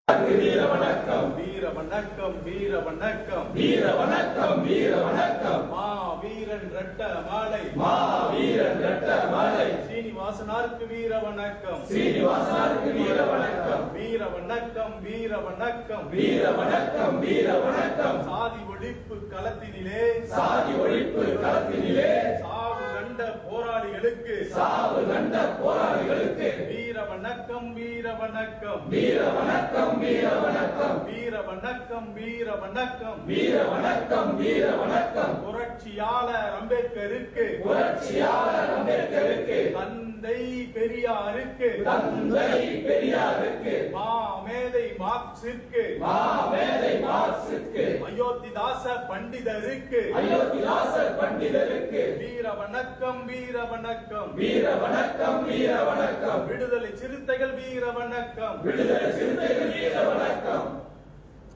வீர வணக்கம் வீர வணக்கம் வீர வணக்கம் வீர வணக்கம் வீர வணக்கம் மா வீரன் ரெட்ட மாலை மா வீரன் ரெட்ட மாலை சீனிவாசனாருக்கு வீர வணக்கம் சீனிவாசனாருக்கு வீர வணக்கம் வீர வணக்கம் வீர வணக்கம் வீர வணக்கம் வீர வணக்கம் சாதி ஒழிப்பு களத்தினிலே சாதி ஒழிப்பு களத்தினிலே சாவு கண்ட போராளிகளுக்கு சாவு கண்ட போராளிகளுக்கு வீர வணக்கம் வீர வணக்கம் வீர வணக்கம் வீர வணக்கம் வீர வணக்கம் வீர வணக்கம் வீர வணக்கம் வீர வணக்கம் புரட்சியாளர் அம்பேத்கருக்கு புரட்சியாளர் அம்பேத்கருக்கு தந்தை பெரியாருக்கு தந்தை பெரியாருக்கு மாமேதை மார்க்சிற்கு மாமேதை மார்க்சிற்கு அயோத்திதாச பண்டிதருக்கு அயோத்திதாசர் பண்டிதருக்கு வீர வணக்கம் வீர வணக்கம் வீர வணக்கம் வீர வணக்கம் விடுதலை சிறுத்தைகள் வீர வணக்கம் விடுதலை சிறுத்தைகள் வீர வணக்கம்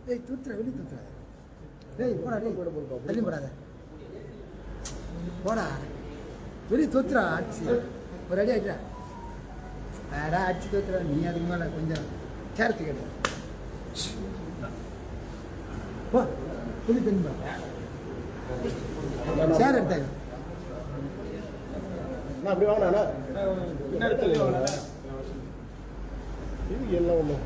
ஏய் தூத்துற வெளியே தூத்துற டேய் போடா டேய் தள்ளி போடாத போடா வெளியே தூத்துறா அடிச்சு ஒரு அடி ஆயிட்டா வேடா அடிச்சு தூத்துற நீ அதுக்கு மேலே கொஞ்சம் சேர்த்து கேட்டு போ வெளியே தண்ணி போ சேர் எடுத்தாங்க அப்படி வாங்கினா இது எல்லாம் ஒன்று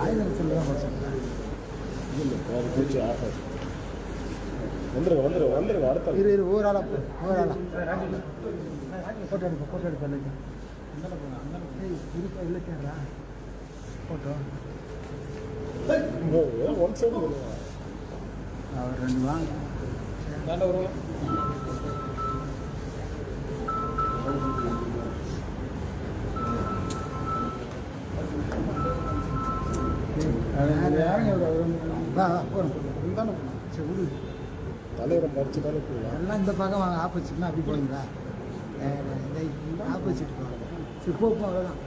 ஆயிரம் சொல்லுவாங்க வந்துருங்க வந்துருங்க வந்துருங்க அடுத்த இரு இரு ஓராளா ஃபோட்டோ எடுப்பேன் இருப்பா இல்லை கேட்குறா ஃபோட்டோ ஒன் சைடு அவர் ரெண்டு வாங்க வா போகிறோம் சரி விடு தலைவரை மறைச்சிட்டாலே போகலாம் எல்லாம் இந்த பக்கம் வாங்க ஆப்போசிட்னா அப்படி போடுங்களா ஆப்போசிட் போவாங்க சரி போ அவ்வளோதான்